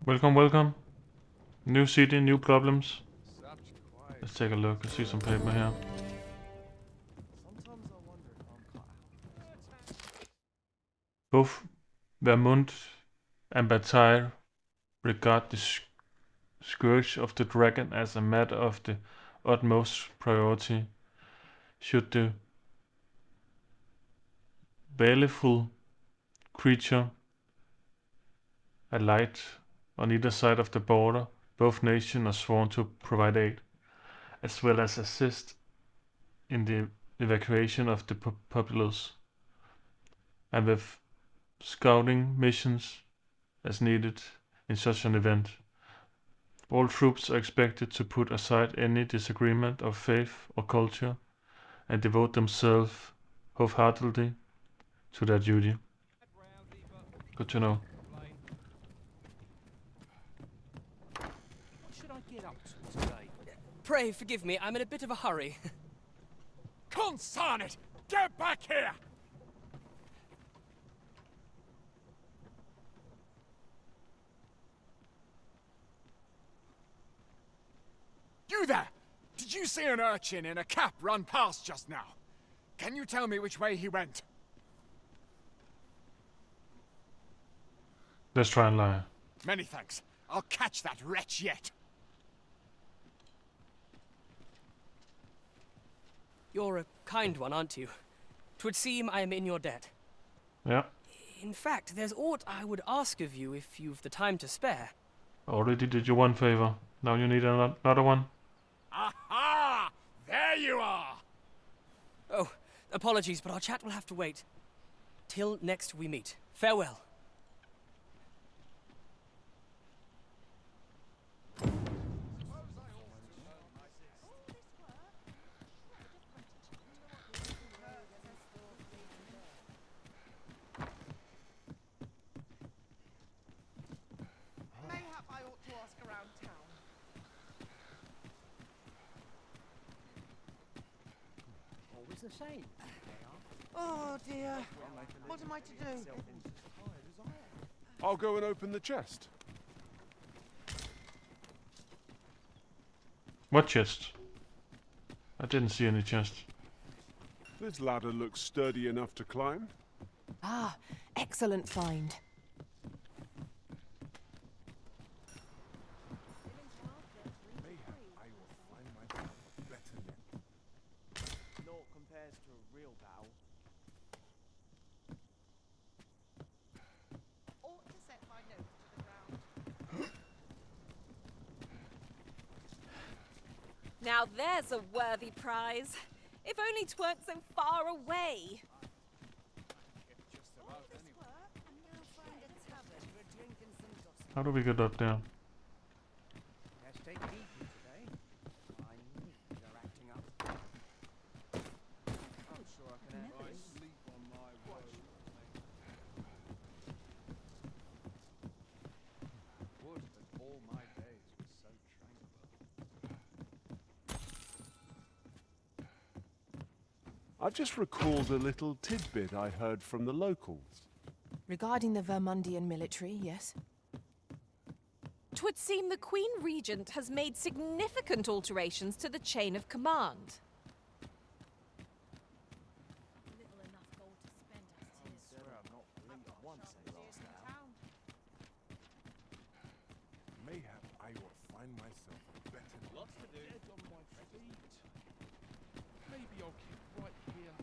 Welcome, welcome. New city, new problems. Let's take a look. I see some paper here. Both Vermont and Bataille regard the scourge of the dragon as a matter of the utmost priority. Should the baleful creature alight on either side of the border, both nations are sworn to provide aid, as well as assist in the evacuation of the populace, and with scouting missions as needed in such an event. All troops are expected to put aside any disagreement of faith or culture and devote themselves wholeheartedly to their duty. Good to know. What should I get up to today? Pray forgive me, I'm in a bit of a hurry. Consign it! Get back here! You there! Did you see an urchin in a cap run past just now? Can you tell me which way he went? Let's try and lie. Many thanks. I'll catch that wretch yet. You're a kind one, aren't you? 'Twould seem I am in your debt. Yeah. In fact, there's aught I would ask of you if you've the time to spare. Already did you one favor. Now you need another one. Aha! There you are! Oh, apologies, but our chat will have to wait. Till next we meet. Farewell. Mayhap I ought to ask around town. Always the same. Oh dear. What am I to do? I'll go and open the chest. What chest? I didn't see any chest. This ladder looks sturdy enough to climb. Ah, excellent find. Mayhap I will find myself better yet. Naught compares to a real battle. Ought to set my nose to the ground. Now there's a worthy prize. If only 'tweren't so far away. How do we get up there? Let's take it easy today. I knew you're acting up. I'm sure I can handle this. Sleep on my road. Would that all my days were so tranquil. I've just recalled a little tidbit I heard from the locals. Regarding the Vermundian military, yes? 'Twould seem the Queen Regent has made significant alterations to the chain of command. Mayhap I will find myself a better. Lots to do. Dead on my feet. Maybe I'll keep right here.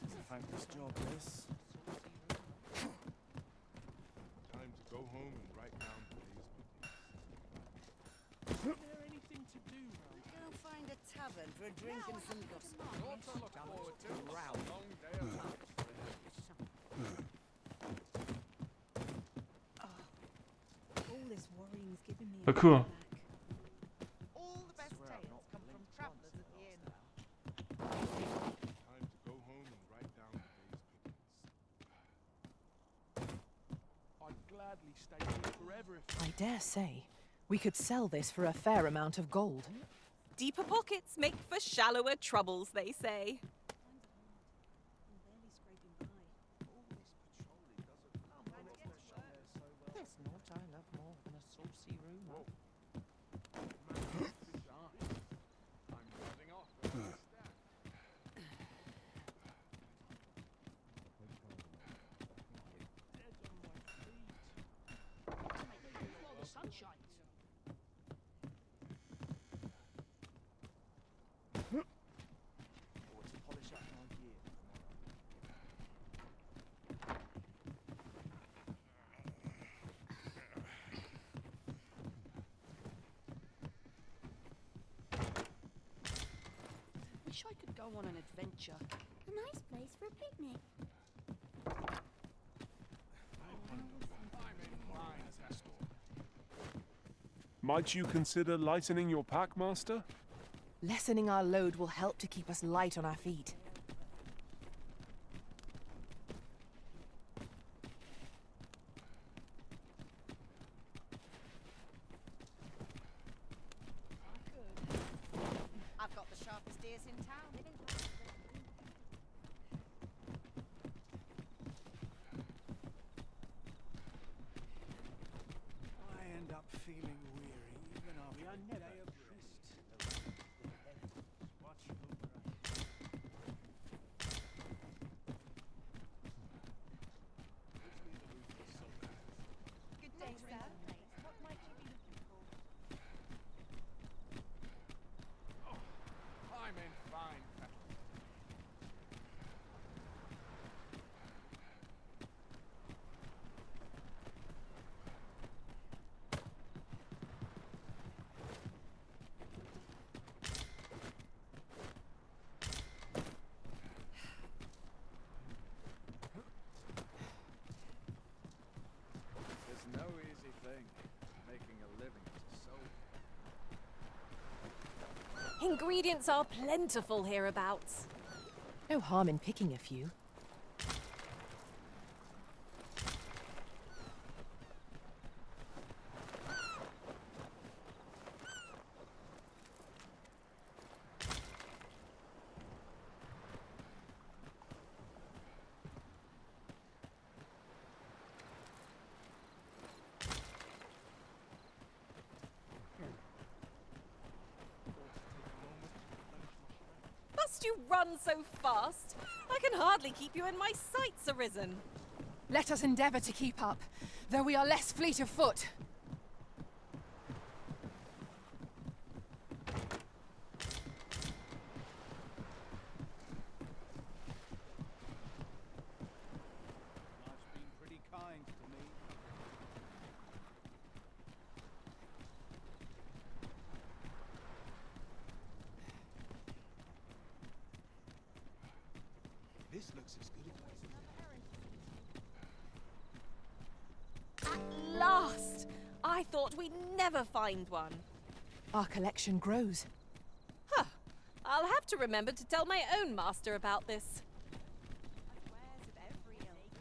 It's a thankless job, this. Time to go home and write down today's Is there anything to do round here? Go find a tavern for a drink and some gossip. Not to look forward to. Long day of life. All this worrying's giving me Oh, cool. All the best tales come from travellers at the inn. Time to go home and write down today's pickings. I'd gladly stay here forever if I dare say, We could sell this for a fair amount of gold. Deeper pockets make for shallower troubles, they say. There's naught I love more than a saucy rumour. Wish I could go on an adventure. A nice place for a picnic. Might you consider lightening your pack, Master? Lessening our load will help to keep us light on our feet. I've got the sharpest ears in town. I end up feeling weary even after a day of rest. Good day, sir. What might you be looking for? I'm in fine fettle. There's no easy thing, making a living as a soldier. Ingredients are plentiful hereabouts. No harm in picking a few. Must you run so fast? I can hardly keep you in my sights, Arisen. Let us endeavour to keep up, though we are less fleet of foot. Life's been pretty kind to me. This looks as good a place. At last! I thought we'd never find one. Our collection grows. Huh. I'll have to remember to tell my own master about this. Wares of every ilk.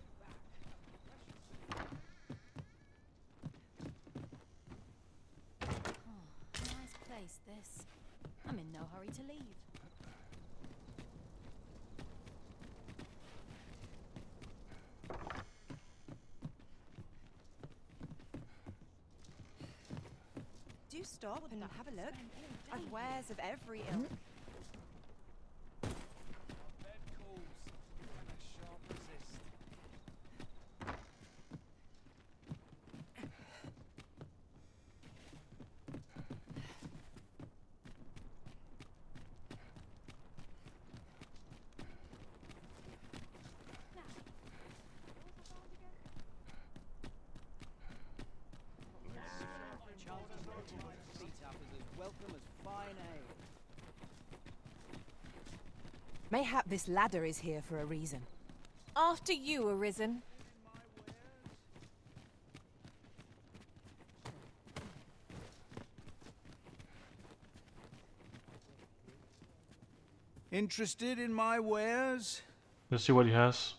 Nice place, this. I'm in no hurry to leave. Do stop and have a look. I've wares of every ilk. Bed calls, and a sharp resist. Seat up is as welcome as fine ale. Mayhap this ladder is here for a reason. After you, Arisen. Interested in my wares? Let's see what he has.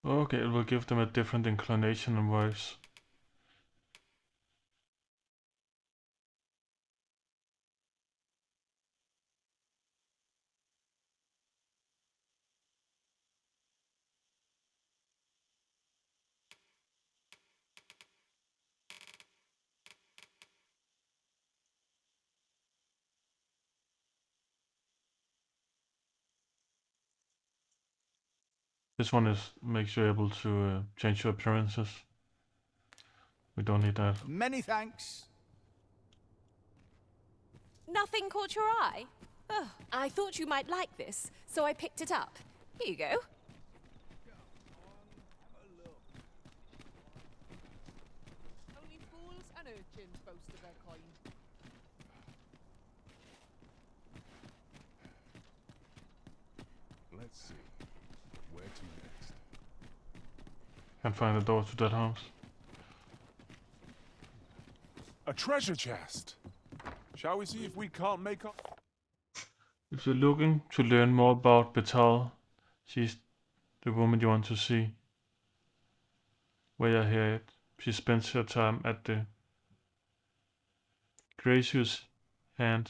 Okay, it will give them a different inclination and voice. This one makes you able to change your appearances. We don't need that. Many thanks. Nothing caught your eye? Oh, I thought you might like this, so I picked it up. Here you go. Only fools and urchins boast of their kind. Let's see. Where to next? Can't find the door to that house. A treasure chest! Shall we see if we can't make up? If you're looking to learn more about Betal, she's the woman you want to see. Where you hear it, she spends her time at the gracious hand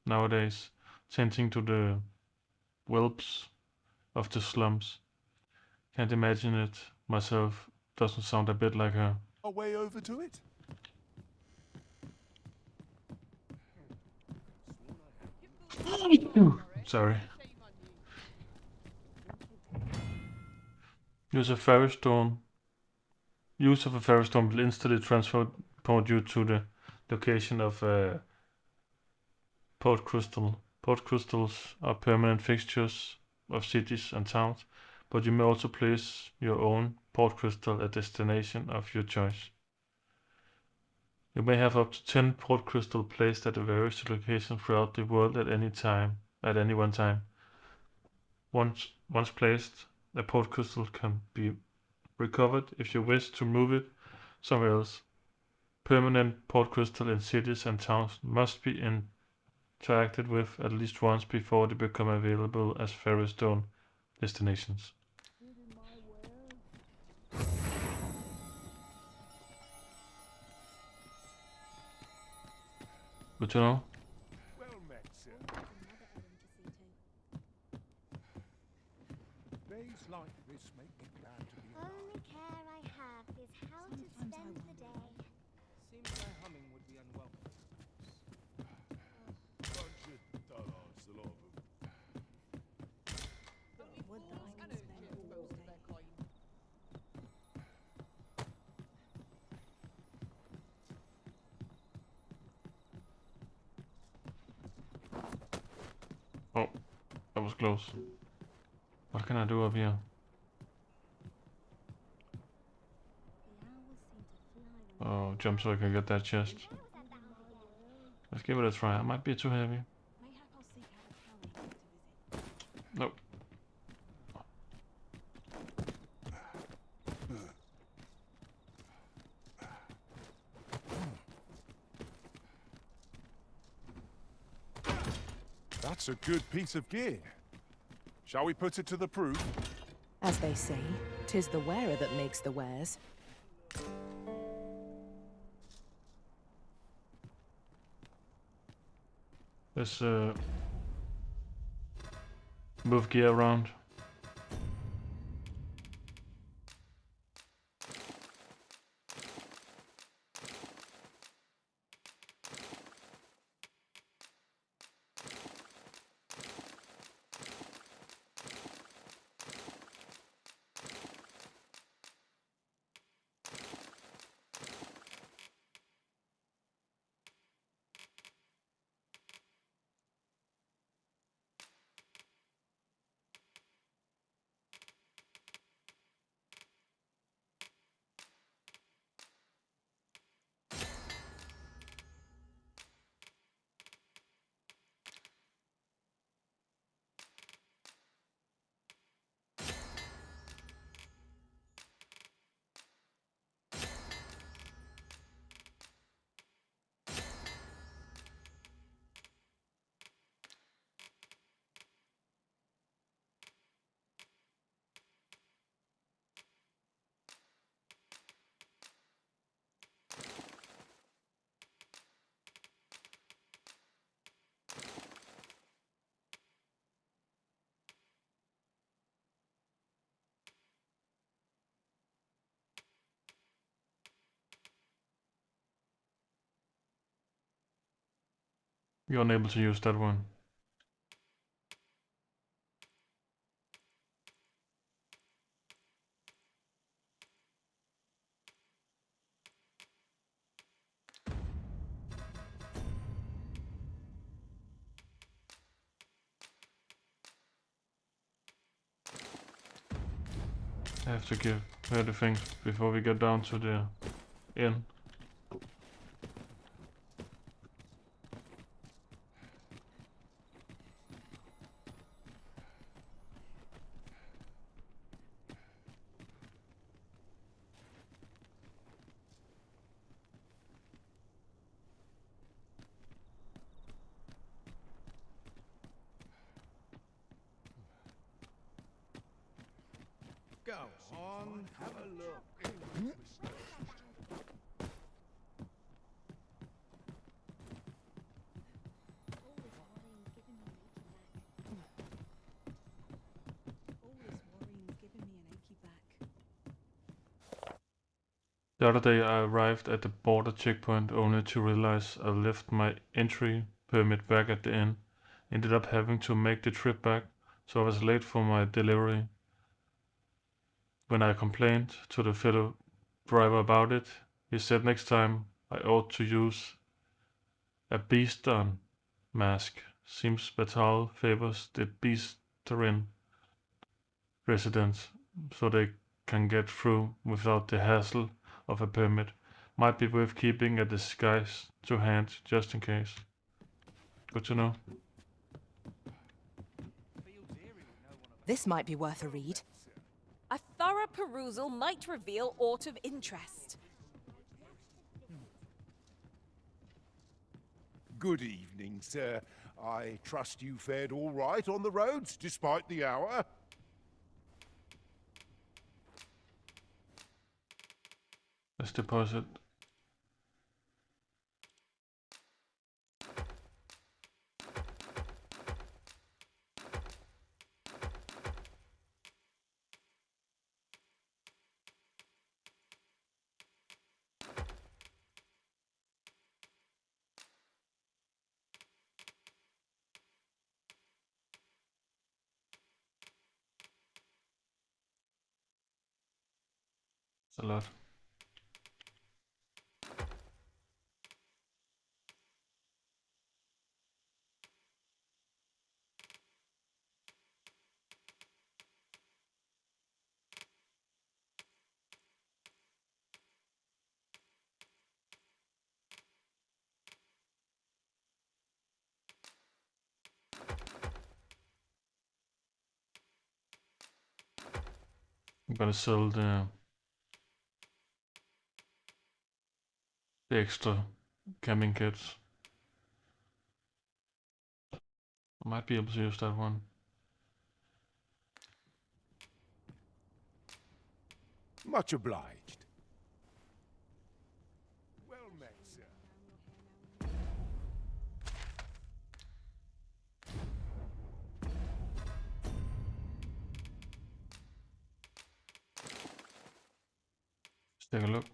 nowadays, tending to the whelps of the slums. Can't imagine it myself, doesn't sound a bit like her. Our way over to it? Sorry. Use of a ferrous stone will instantly transport you to the location of port crystal. Port crystals are permanent fixtures of cities and towns, but you may also place your own port crystal at destination of your choice. You may have up to 10 port crystal placed at various locations throughout the world at any one time. Once placed, a port crystal can be recovered if you wish to move it somewhere else. Permanent port crystal in cities and towns must be interacted with at least once before they become available as ferrous stone destinations. Good to know. Well met, sir. Days like this make me glad to be alive. Only care I have is how to spend the day. Seems their humming would be unwelcome. Bunch of dullards, a lot of them. Only fools and urchins boast of their kind. Oh, that was close. What can I do up here? Oh, jump so I can get that chest. Let's give it a try. It might be too heavy. Nope. That's a good piece of gear. Shall we put it to the proof? As they say, 'tis the wearer that makes the wares. Let's move gear around. You're unable to use that one. I have to give her the things before we get down to the inn. Go on, have a look. The other day I arrived at the border checkpoint only to realize I left my entry permit back at the inn. Ended up having to make the trip back, so I was late for my delivery. When I complained to the fellow driver about it, he said next time I ought to use a Speedster mask. Seems Batal favors the Speedsterin residents so they can get through without the hassle of a permit. Might be worth keeping a disguise to hand just in case. Good to know. This might be worth a read. A thorough perusal might reveal aught of interest. Good evening, sir. I trust you fared all right on the roads, despite the hour. Let's deposit. It's a lot. I'm gonna sell the extra camping kits. I might be able to use that one. Much obliged. Well met, sir. Let's take a look.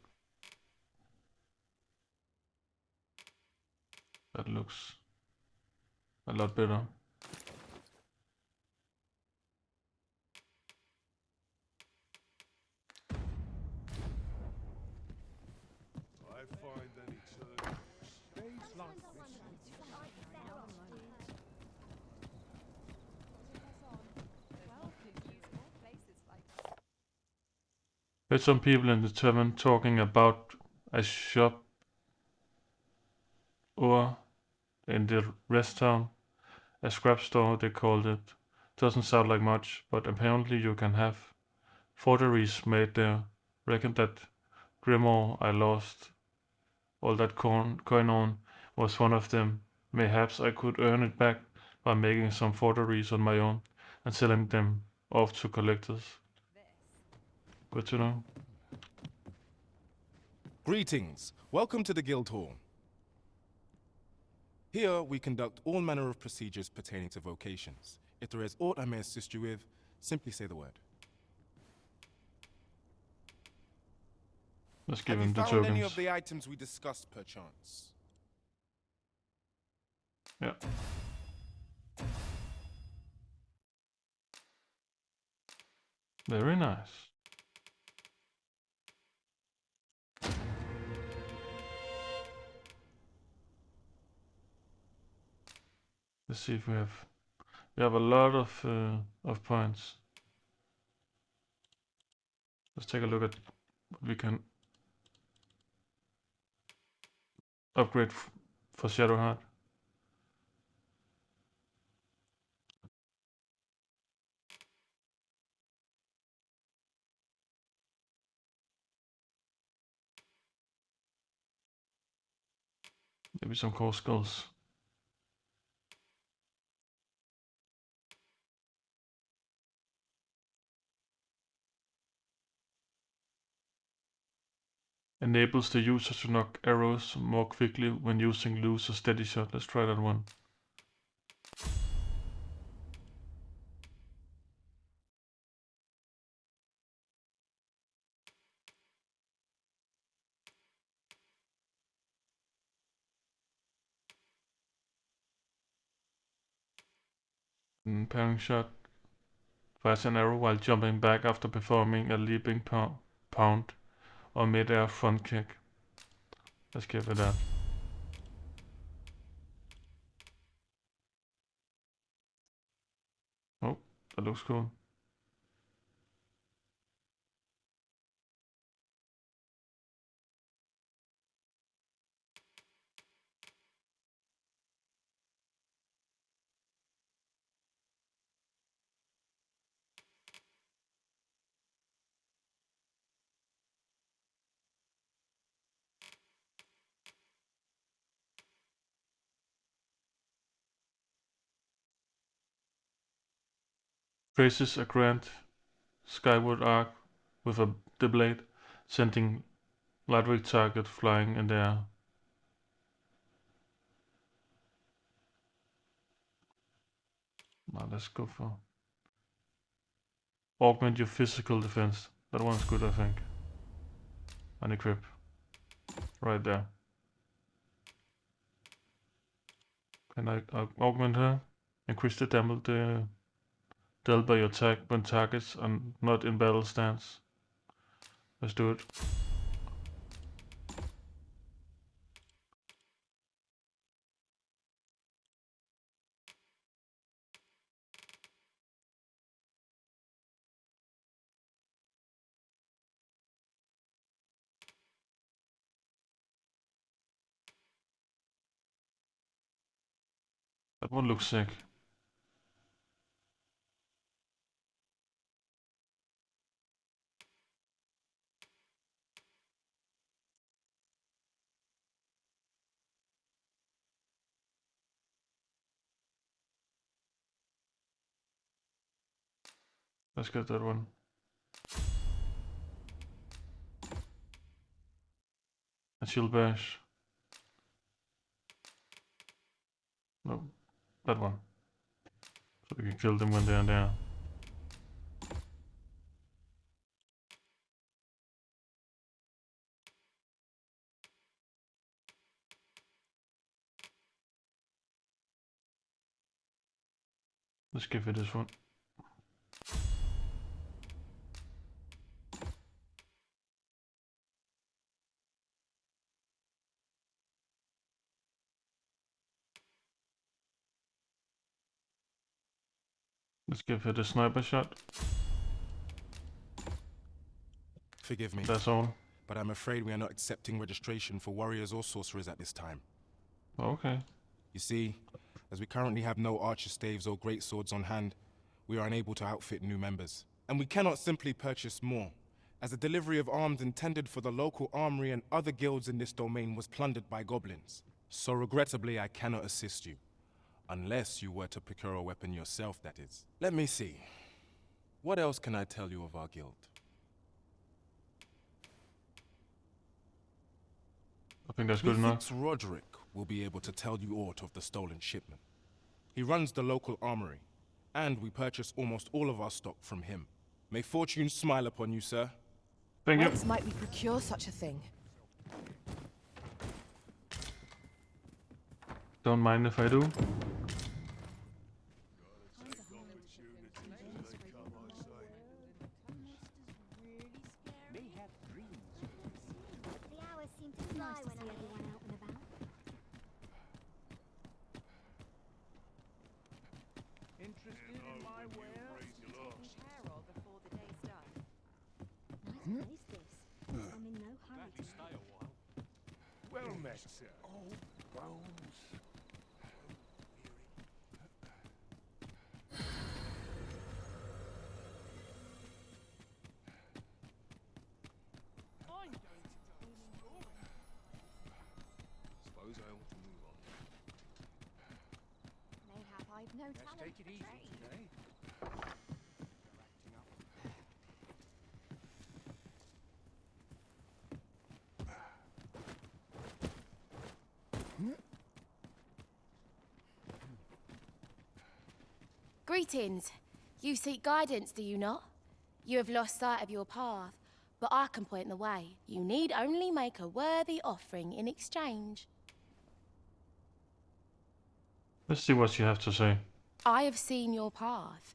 That looks a lot better. I find that eternal space like this. Heard some people in the tavern talking about a shop or in the rest town, a scrap store they called it. Doesn't sound like much, but apparently you can have forgeries made there. Reckon that grimoire I lost all that coin on was one of them. Mayhaps I could earn it back by making some forgeries on my own and selling them off to collectors. Good to know. Greetings. Welcome to the Guild Hall. Here we conduct all manner of procedures pertaining to vocations. If there is aught I may assist you with, simply say the word. Let's give Have him you the found tokens. any of the items we discussed, perchance? Yeah. Very nice. Let's see if we have a lot of points. Let's take a look at what we can upgrade for Shadowheart. Maybe some core skills. Enables the user to knock arrows more quickly when using loose or steady shot. Let's try that one. Parrying shot. Fires an arrow while jumping back after performing a leaping pound or mid-air front kick. Let's give it that. Oh, that looks cool. Traces a grand skyward arc with the blade, sending lightweight target flying in the air. Now let's go for augment your physical defense. That one's good, I think. And equip. Right there. Can I augment her? Increase the damage dealt by your attack when targets are not in battle stance. Let's do it. That one looks sick. Let's get that one. A shield bash. No, that one. So we can kill them when they're there. Let's give it this one. Let's give it a sniper shot. Forgive me. That's all. But I'm afraid we are not accepting registration for warriors or sorcerers at this time. Okay. You see, as we currently have no archer staves or great swords on hand, we are unable to outfit new members. And we cannot simply purchase more, as the delivery of arms intended for the local armory and other guilds in this domain was plundered by goblins. So regrettably, I cannot assist you. Unless you were to procure a weapon yourself, that is. Let me see. What else can I tell you of our guild? I think that's good enough. Methinks Roderick will be able to tell you aught of the stolen shipment. He runs the local armory, and we purchase almost all of our stock from him. May fortune smile upon you, sir. Thank you. Whence might we procure such a thing? Don't mind if I do. The hours seem to fly when I'm everyone out and about. Interested in my wares? Taken care of before the day's done. Nice place this. I'm in no hurry to Stay a while. Well met, sir. Oh, bones. I'm going to go and enjoy. Suppose I ought to move on. Mayhap I've no Let's talent take it for easy trade. today. You're acting up. Greetings. You seek guidance, do you not? You have lost sight of your path, but I can point the way. You need only make a worthy offering in exchange. Let's see what you have to say. I have seen your path.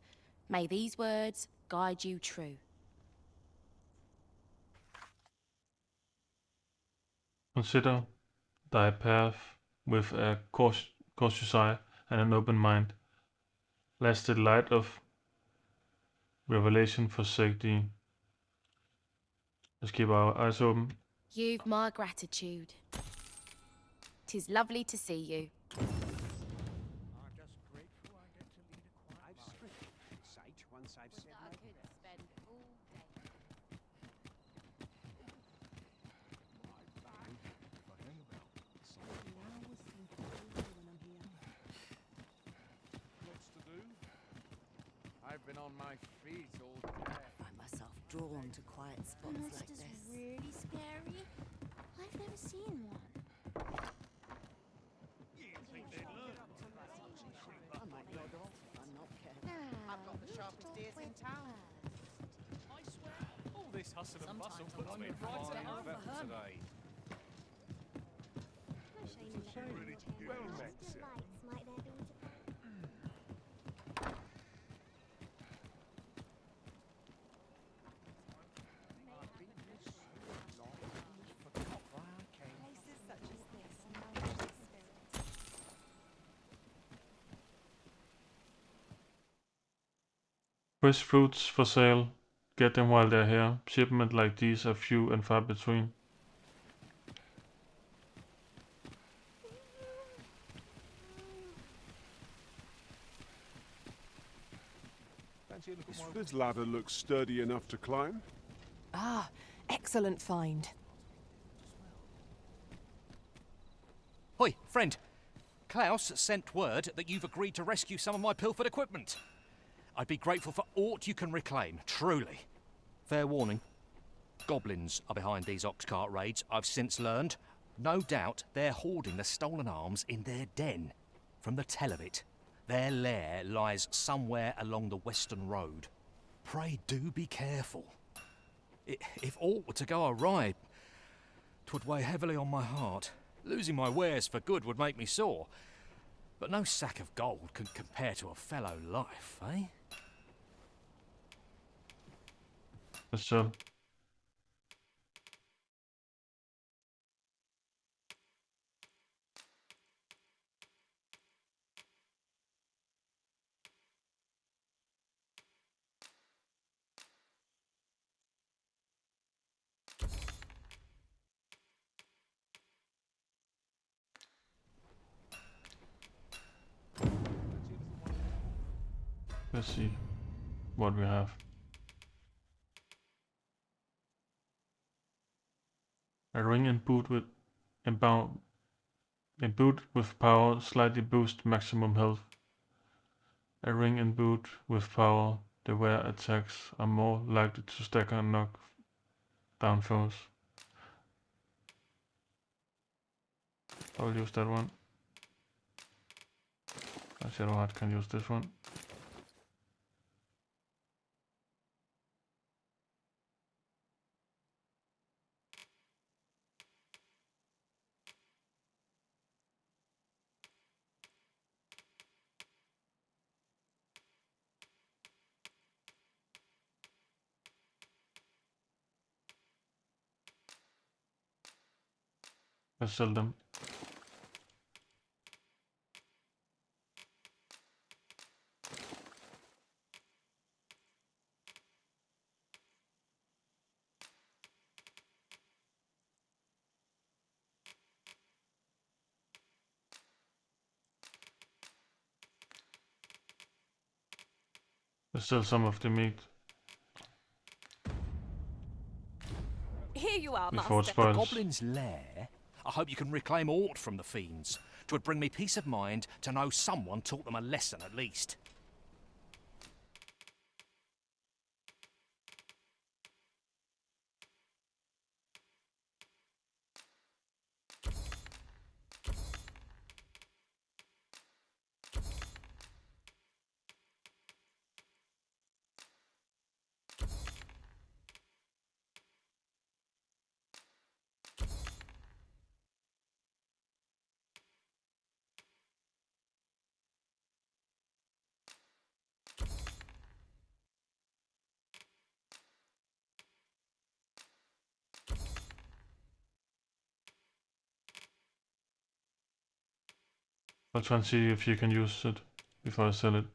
May these words guide you true. Consider thy path with a cautious eye and an open mind, lest the light of revelation forsake thee. Let's keep our eyes open. You've my gratitude. 'Tis lovely to see you. I'm just grateful I get to lead a quiet life. I've stripped sight once I've said my prayer. spend all day. My bag. If I hang about, Lots to do. I've been on my feet all day. I find myself drawn to quiet spots like Monsters this. really scary? I've never seen one. I might nod off if I'm not careful. I've got the sharpest ears in town. I swear, all this hustle and bustle Sometimes I puts me wonder if right I'd at home. get over today. No shame in letting Well met, What sir. delights might there be to I've been here so long, almost forgot why I came. Places such as this nourish the spirit. Fresh fruits for sale. Get them while they're here. Shipments like these are few and far between. Fancy a look at my This ladder looks sturdy enough to climb. Ah, excellent find. Hoi, friend. Klaus sent word that you've agreed to rescue some of my pilfered equipment. I'd be grateful for aught you can reclaim, truly. Fair warning. Goblins are behind these ox cart raids, I've since learned. No doubt they're hoarding the stolen arms in their den. From the tell of it, their lair lies somewhere along the western road. Pray do be careful. If aught were to go awry, 'twould weigh heavily on my heart. Losing my wares for good would make me sore. But no sack of gold can compare to a fellow life, eh? Let's sell. Let's see what we have. A ring imbued with power, slightly boost maximum health. A ring imbued with power, the wearer attacks are more likely to stagger and knock down foes. I'll use that one. Shadowheart can use this one. Let's sell them. Let's sell some of the meat Here you are, before it Master. The spoils. Goblin's Lair? I hope you can reclaim aught from the fiends. 'Twould bring me peace of mind to know someone taught them a lesson at least. I'll try and see if you can use it before I sell it.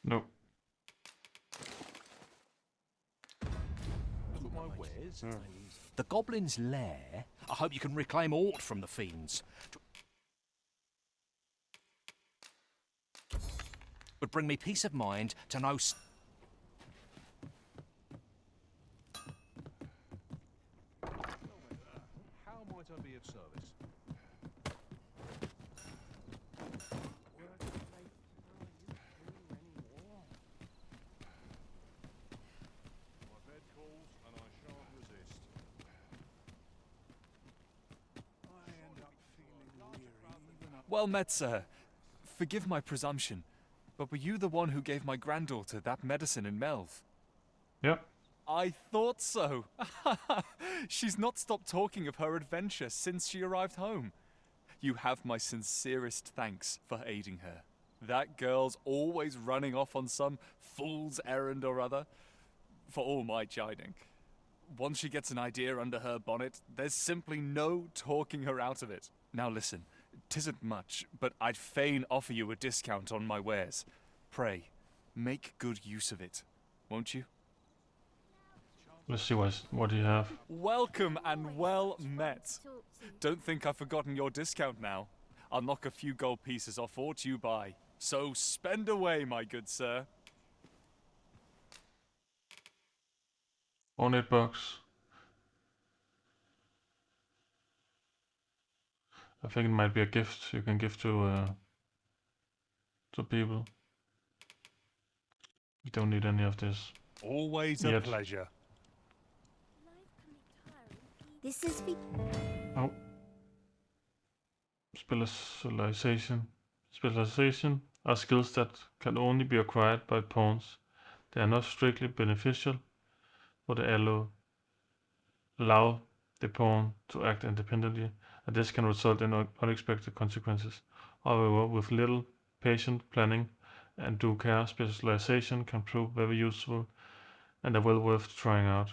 Nope. Look at my wares. The Goblin's Lair? I hope you can reclaim aught from the fiends. Would bring me peace of mind to know. How might I be of service? My bed calls and I shan't resist. I end up feeling weary even up. Well met, sir. Forgive my presumption, but were you the one who gave my granddaughter that medicine in Melv? Yep. I thought so. She's not stopped talking of her adventure since she arrived home. You have my sincerest thanks for aiding her. That girl's always running off on some fool's errand or other, for all my chiding. Once she gets an idea under her bonnet, there's simply no talking her out of it. Now listen, 'tisn't much, but I'd fain offer you a discount on my wares. Pray, make good use of it, won't you? Let's see what you have. Welcome and well met. Don't think I've forgotten your discount now. I'll knock a few gold pieces off aught you buy. So spend away, my good sir. On $8. I think it might be a gift you can give to people. We don't need any of this. Always yet. a pleasure. This is for Oh. Specialization. Specialization are skills that can only be acquired by pawns. They are not strictly beneficial, but they allow the pawn to act independently, and this can result in unexpected consequences. However, with little patient planning and due care, specialization can prove very useful and are well worth trying out.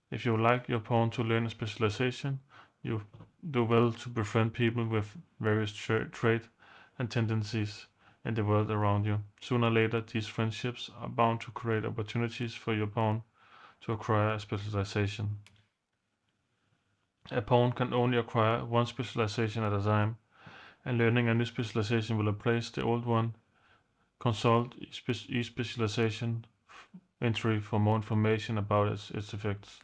If you would like your pawn to learn a specialization, you do well to befriend people with various traits and tendencies in the world around you. Sooner or later, these friendships are bound to create opportunities for your pawn to acquire a specialization. A pawn can only acquire one specialization at a time, and learning a new specialization will replace the old one. Consult each specialization entry for more information about its effects.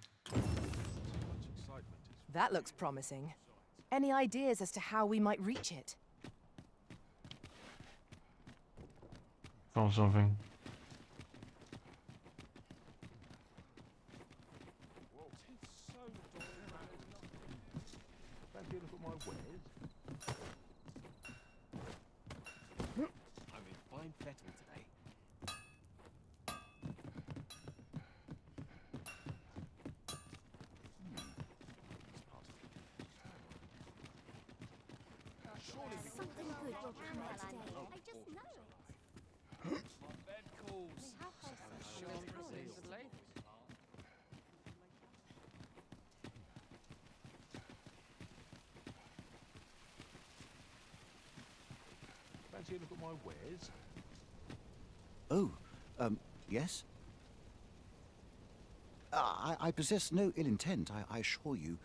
That looks promising. Any ideas as to how we might reach it? Found something. Fancy a look at my wares? I'm in fine fettle today. Something good will come out today. I just know it. Bed calls. Fancy a look at my wares? Oh, yes? I possess no ill intent, I assure you.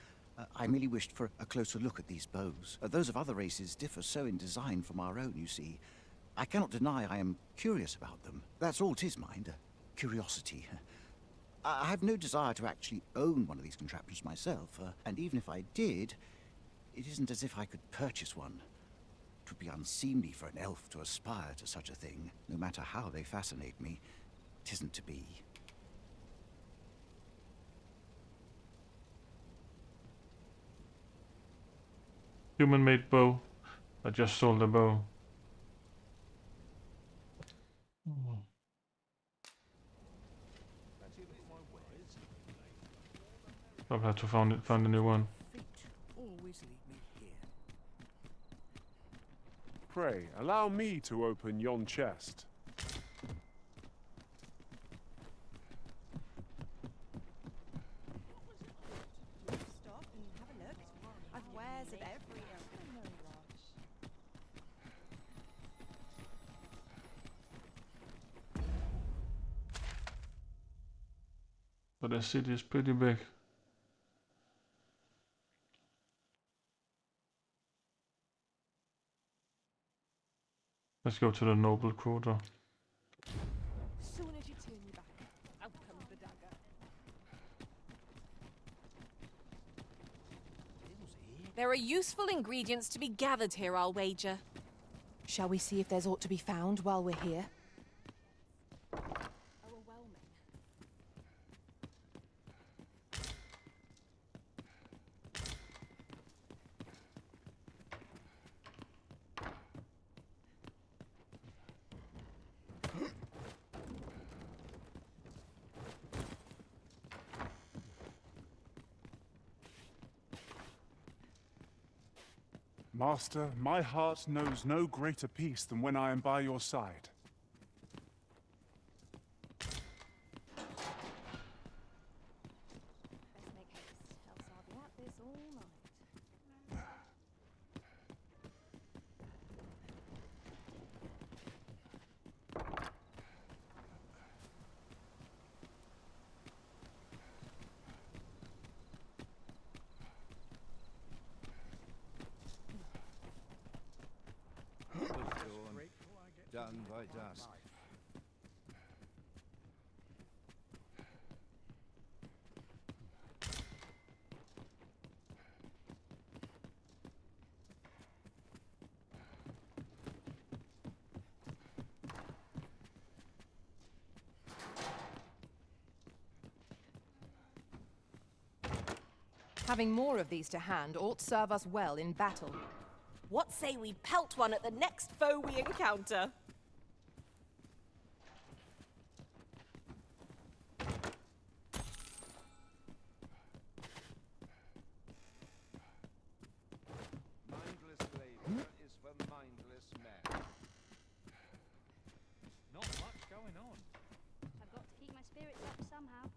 I merely wished for a closer look at these bows. Those of other races differ so in design from our own, you see. I cannot deny I am curious about them. That's all 'tis, mind, curiosity. I have no desire to actually own one of these contraptions myself, and even if I did, it isn't as if I could purchase one. It would be unseemly for an elf to aspire to such a thing. No matter how they fascinate me, 'tisn't to be. Human-made bow. I just sold a bow. I'll have to find a new one. Always lead me here. Pray, allow me to open yon chest. Stop and have a look. I've wares of every ilk. No rush. But the city is pretty big. Let's go to the noble quarter. Soon as you turn your back, out comes the dagger. There are useful ingredients to be gathered here, I'll wager. Shall we see if there's aught to be found while we're here? Overwhelming. Master, my heart knows no greater peace than when I am by your side. Best make haste, else I'll be at this all night. Done by dusk. Having more of these to hand ought serve us well in battle. What say we pelt one at the next foe we encounter? Mindless labor is for mindless men. Not much going on. I've got to keep my spirits up somehow.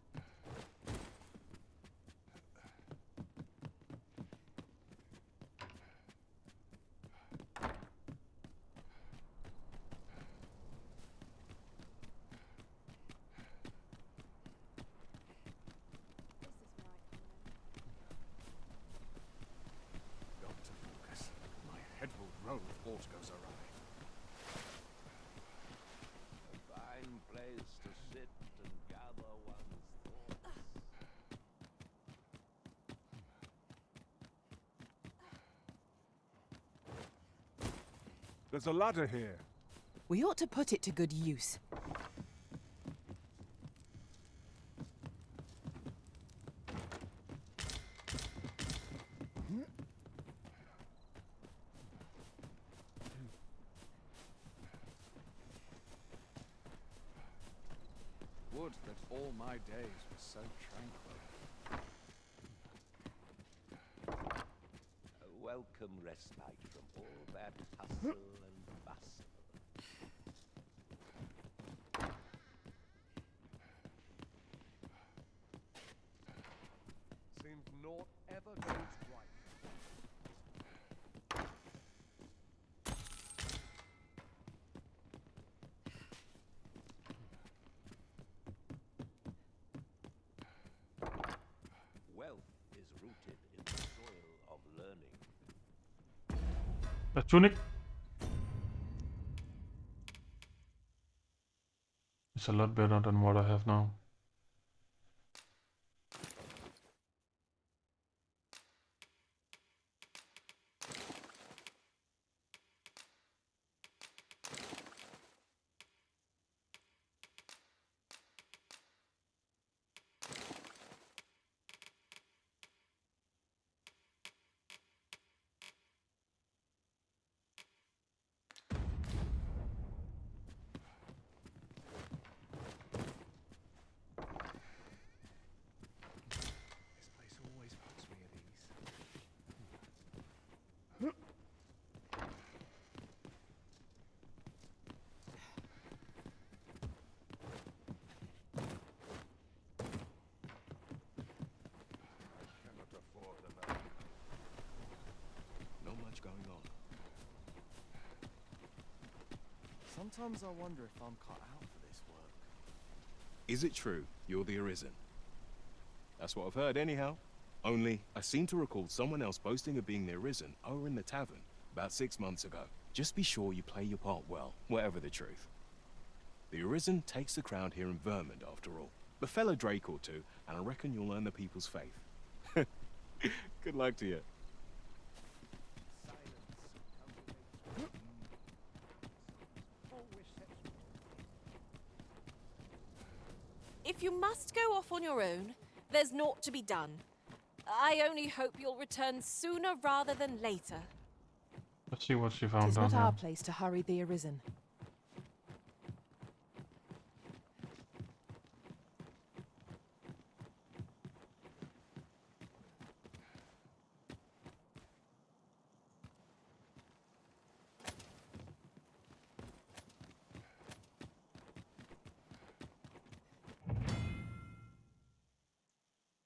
Got to focus. My head will roll if aught goes awry. A fine place to sit and gather one's thoughts. There's a ladder here. We ought to put it to good use. Would that all my days were so tranquil. A welcome respite from all that hustle and bustle. Seems naught ever goes right. Wealth is rooted in the soil of learning. A tunic. It's a lot better than what I have now. This place always puts me at ease. Cannot afford another. Not much going on. Sometimes I wonder if I'm cut out for this work. Is it true you're the Arisen? That's what I've heard anyhow. Only, I seem to recall someone else boasting of being the Arisen over in the tavern about 6 months ago. Just be sure you play your part well, whatever the truth. The Arisen takes the crowd here in Vermont, after all. A fellow Drake or two, and I reckon you'll earn the people's faith. Good luck to you. If you must go off on your own, there's naught to be done. I only hope you'll return sooner rather than later. Let's see what she found It's down not here. our place to hurry the Arisen.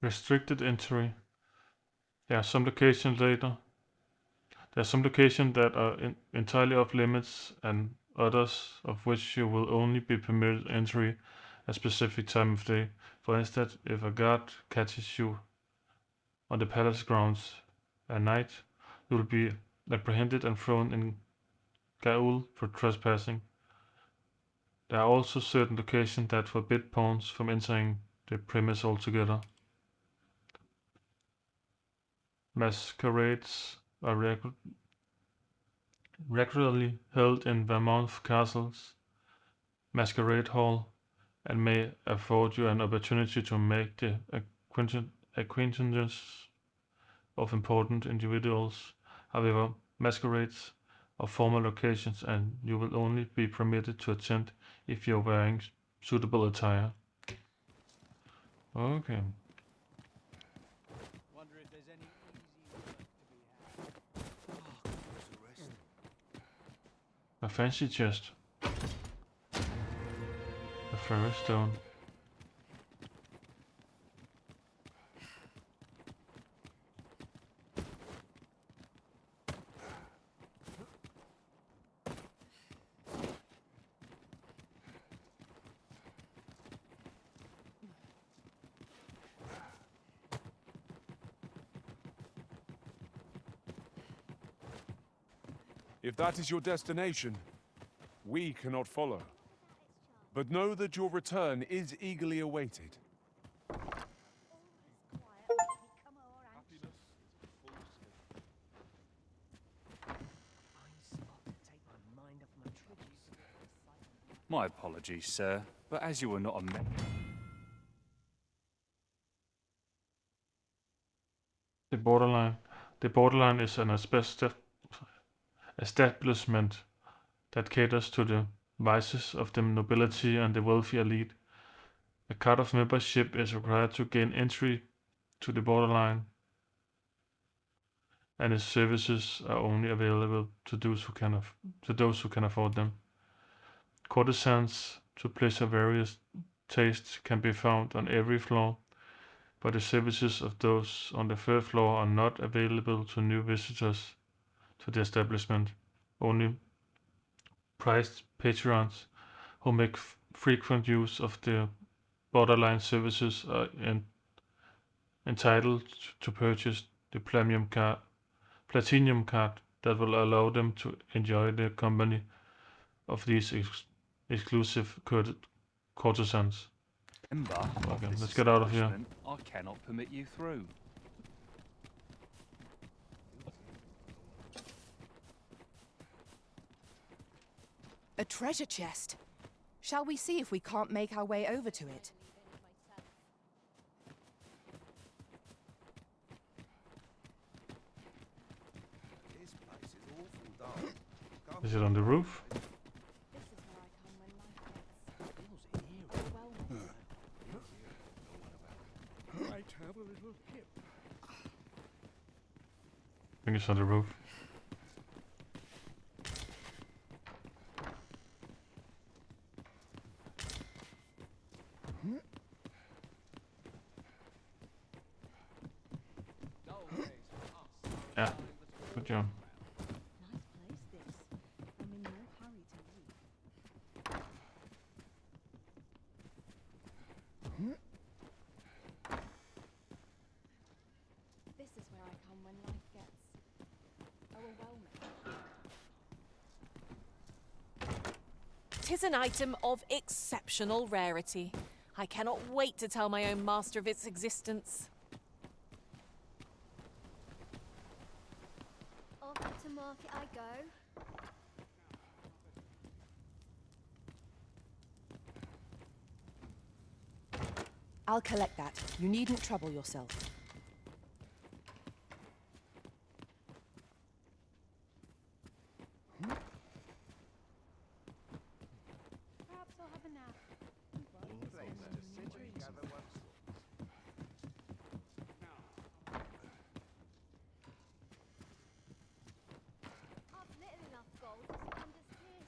Restricted entry. There are some locations later. There are some locations that are entirely off limits, and others of which you will only be permitted entry at a specific time of day. For instance, if a guard catches you on the palace grounds at night, you will be apprehended and thrown in gaol for trespassing. There are also certain locations that forbid pawns from entering the premise altogether. Masquerades are regularly held in Vermont castles, Masquerade Hall, and may afford you an opportunity to make the acquaintance of important individuals. However, masquerades are formal locations, and you will only be permitted to attend if you are wearing suitable attire. Okay. Wonder if there's any easy work to be had. A fancy chest. A fairy stone. If that is your destination, we cannot follow. But know that your return is eagerly awaited. My apologies, sir, but as you were not a The Borderline. The Borderline is an establishment that caters to the vices of the nobility and the wealthy elite. A card of membership is required to gain entry to the Borderline. and its services are only available to those who can afford them. Courtesans to pleasure various tastes can be found on every floor, but the services of those on the third floor are not available to new visitors to the establishment. Only prized patrons who make frequent use of the borderline services are entitled to purchase the platinum card that will allow them to enjoy the company of these exclusive courtesans. Okay, let's get out of here. I cannot permit you through. A treasure chest. Shall we see if we can't make our way over to it? Is it on the roof? Might have a little kip. I think it's on the roof. Yeah, good job. This is where I come when life gets overwhelming. 'Tis an item of exceptional rarity. I cannot wait to tell my own master of its existence. Off to market I go. I'll collect that. You needn't trouble yourself. Perhaps I'll have a nap. I've little enough gold to spend as his.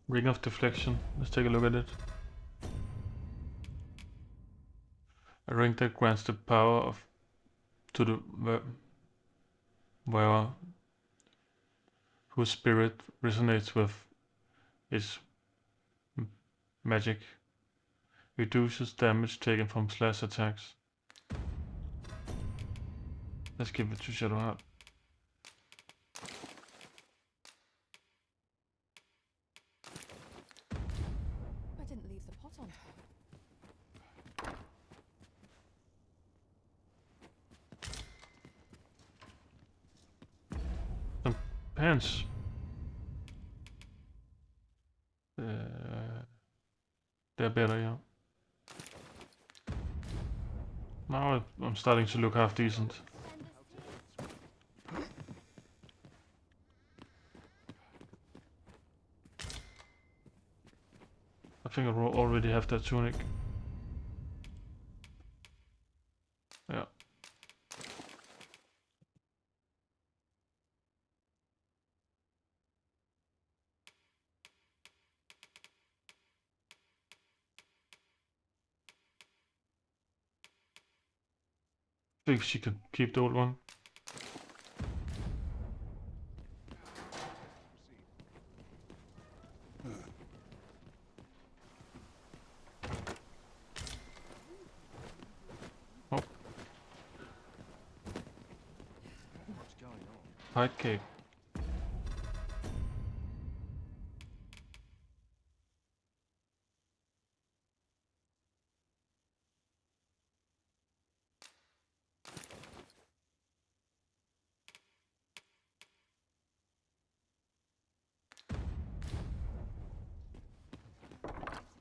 Ring of Deflection. Let's take a look at it. A ring that grants the power to the wearer whose spirit resonates with its magic. Reduces damage taken from slash attacks. Let's give it to Shadowheart. I didn't leave the pot on top. Some pants. They're better, yeah. Now I'm starting to look half decent. I think I already have that tunic. Yeah. I think she could keep the old one. Oh. Pike cake.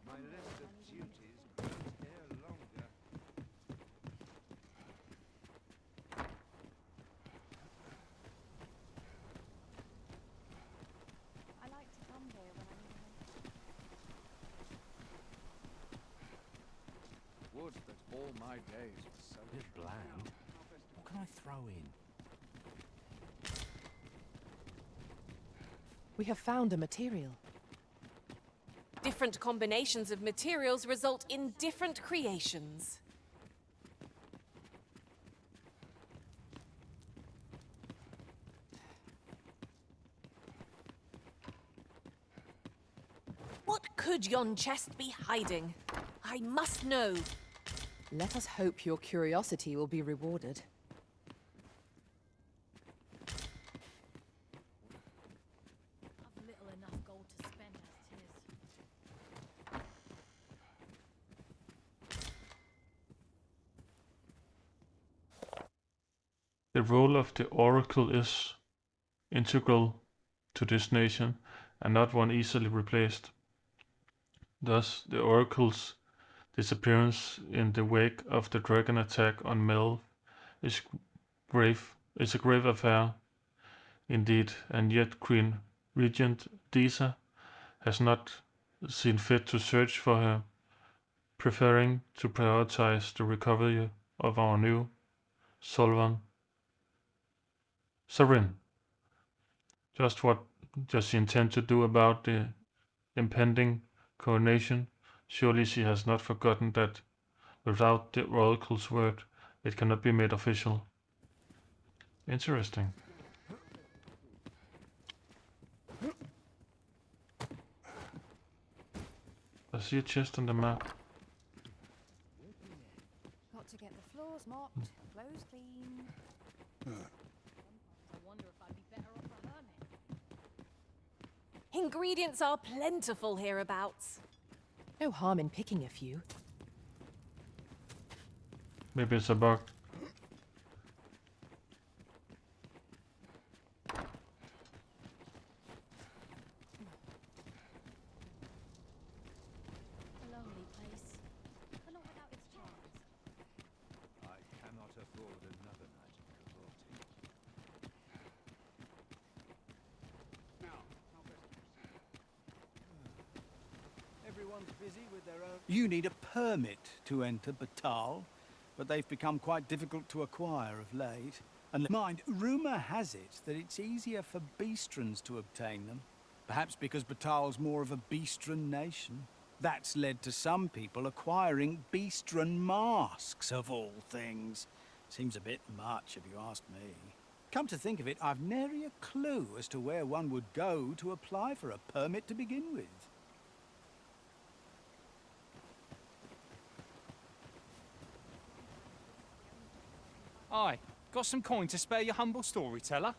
My list of duties grows here longer. All my days were so Bit bland. What can I throw in? We have found a material. Different combinations of materials result in different creations. What could yon chest be hiding? I must know. Let us hope your curiosity will be rewarded. I've little enough gold to spend as 'tis. The role of the Oracle is integral to this nation and not one easily replaced. Thus, the Oracle's disappearance in the wake of the dragon attack on Melv is a grave affair indeed, and yet Queen Regent Disa has not seen fit to search for her, preferring to prioritize the recovery of our new sovereign. Just what does she intend to do about the impending coronation? Surely she has not forgotten that without the Oracle's word, it cannot be made official. Interesting. I see a chest on the map. Got to get the floors mopped, clothes cleaned. I wonder if I'd be better off a hermit. Ingredients are plentiful hereabouts. No harm in picking a few. Maybe it's a bug. A lonely place, but not without its charms. I cannot afford another night of cavorting. Now, how best to proceed? Everyone's busy with their own. You need a permit to enter Batal, but they've become quite difficult to acquire of late. And mind, rumour has it that it's easier for Beastrons to obtain them. Perhaps because Batal's more of a Beastron nation. That's led to some people acquiring Beastron masks, of all things. Seems a bit much, if you ask me. Come to think of it, I've nary a clue as to where one would go to apply for a permit to begin with. Aye, got some coin to spare your humble storyteller?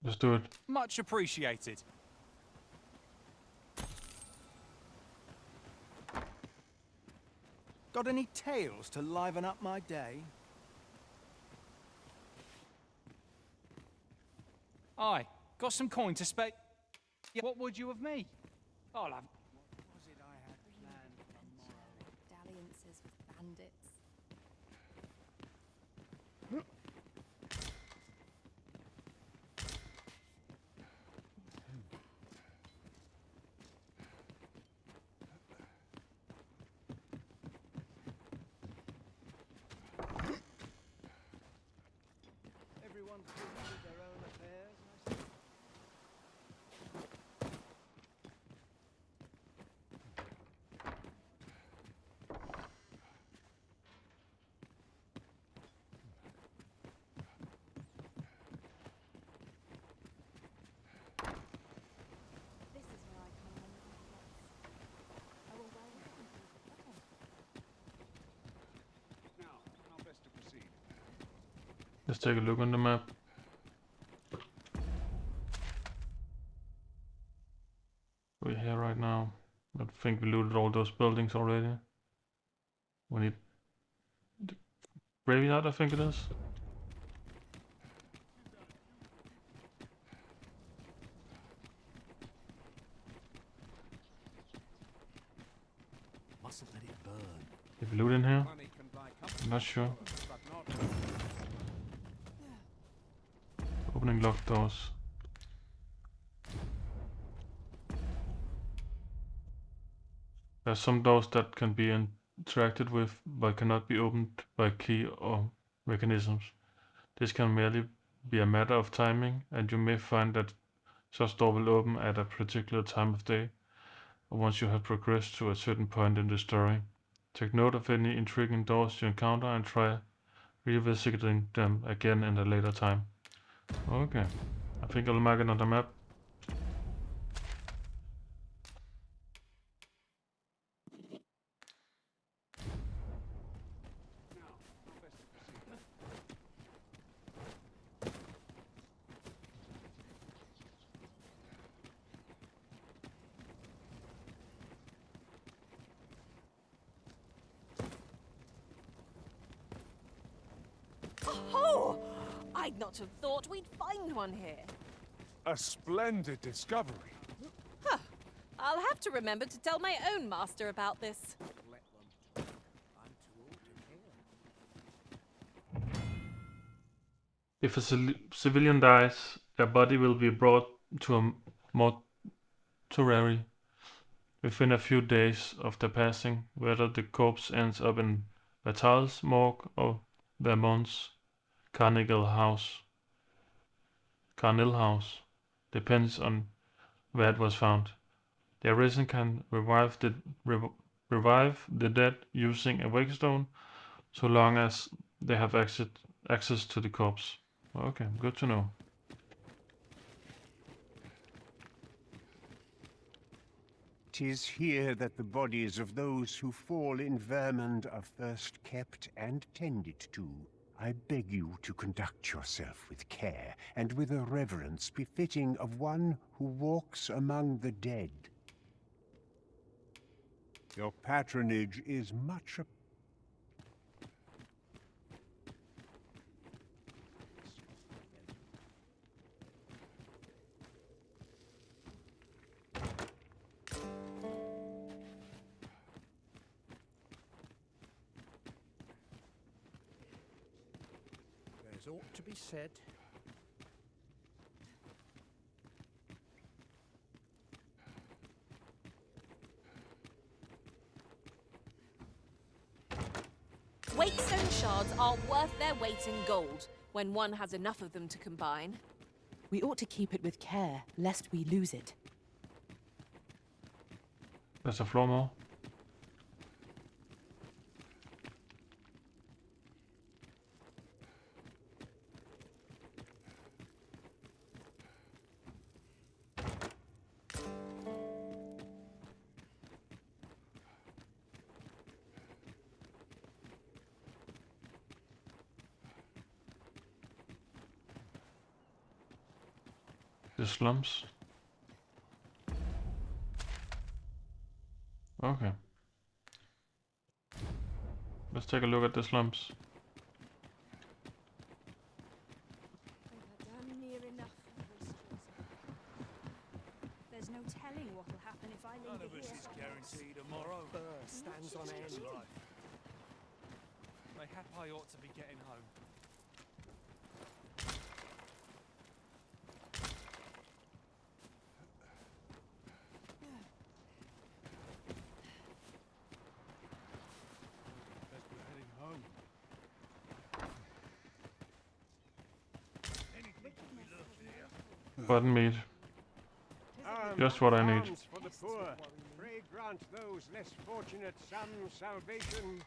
Let's do it. Much appreciated. Got any tales to liven up my day? Aye, got some coin to spare. What would you of me? I'll have. What was it I had planned for tomorrow? Dalliances with bandits. Everyone's busy with their own affairs, I see. This is where I come when the night gets. Oh, well, okay. Now, how best to proceed? Let's take a look on the map. We're here right now. I think we looted all those buildings already. We need the graveyard, I think it is. Mustn't let it burn. Did we loot in here? Money can buy comfort, I'm not sure. but not. Opening locked doors. There's some doors that can be interacted with but cannot be opened by key or mechanisms. This can merely be a matter of timing, and you may find that such door will open at a particular time of day, or once you have progressed to a certain point in the story. Take note of any intriguing doors you encounter and try revisiting them again in a later time. Okay, I think I'll mark it on the map. Oh! I'd not have thought we'd find one here. A splendid discovery. Huh. I'll have to remember to tell my own master about this. If a civilian dies, their body will be brought to a mortuary within a few days of their passing. Whether the corpse ends up in Vatal's morgue or Vermont's Carnival House depends on where it was found. The Ryzen can revive the dead using a wakestone, so long as they have access to the corpse. Okay, good to know. "'Tis here that the bodies of those who fall in Vermund are first kept and tended to. I beg you to conduct yourself with care, and with a reverence befitting of one who walks among the dead. Your patronage is much There's ought to be said. Wakestone shards are worth their weight in gold when one has enough of them to combine. We ought to keep it with care, lest we lose it. There's a floor more. The slums. Okay. Let's take a look at the slums. Damn near enough. There's no telling what will happen if I leave it here. Guaranteed tomorrow. Stands on end. Mayhap I ought to be getting home. Button meat. Just what I need. Arms for the poor. Pray grant those less fortunate some salvation.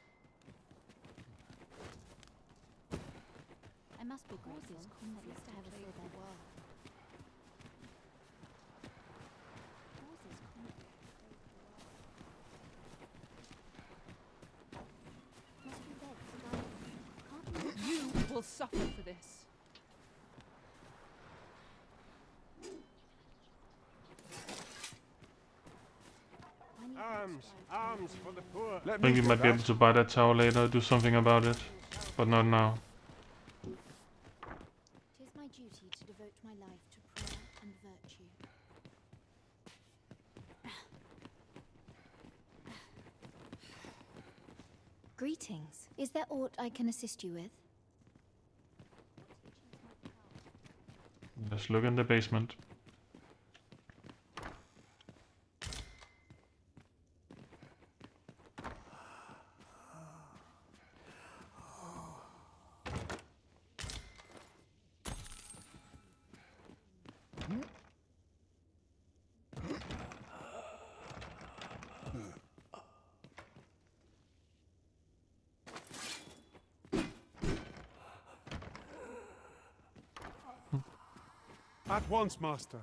I must be grateful at least to have a fair bed. You will suffer for this. Arms for the poor. I think we might be able to buy that tower later, do something about it, but not now. 'Tis my duty to devote my life to prayer and virtue. Greetings. Is there aught I can assist you with? Let's look in the basement. At once, master.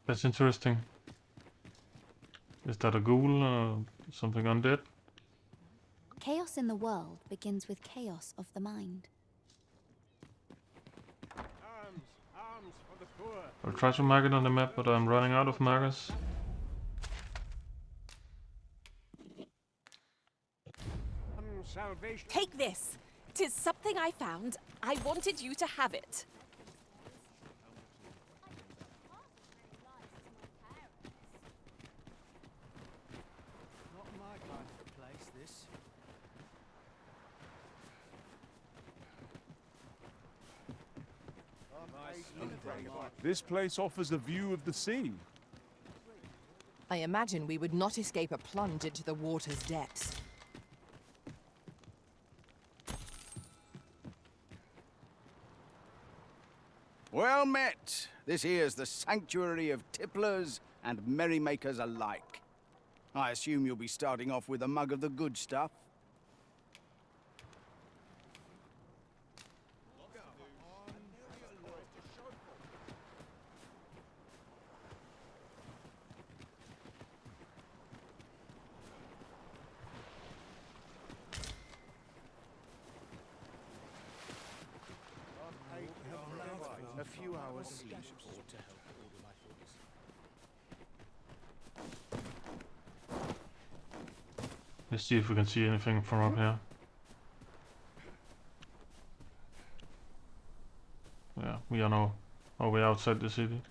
That's interesting. Is that a ghoul or something undead? Chaos in the world begins with chaos of the mind. Arms, arms for the poor. I'll try to mark it on the map, but I'm running out of markers. Salvation. Take this. 'Tis something I found. I wanted you to have it. Not my kind of place, this. This place offers a view of the sea. I imagine we would not escape a plunge into the water's depths. Well met. This here's the sanctuary of tipplers and merrymakers alike. I assume you'll be starting off with a mug of the good stuff. A few hours sleep ought to help order my thoughts. Let's see if we can see anything from up here. Yeah, we are now our way outside the city.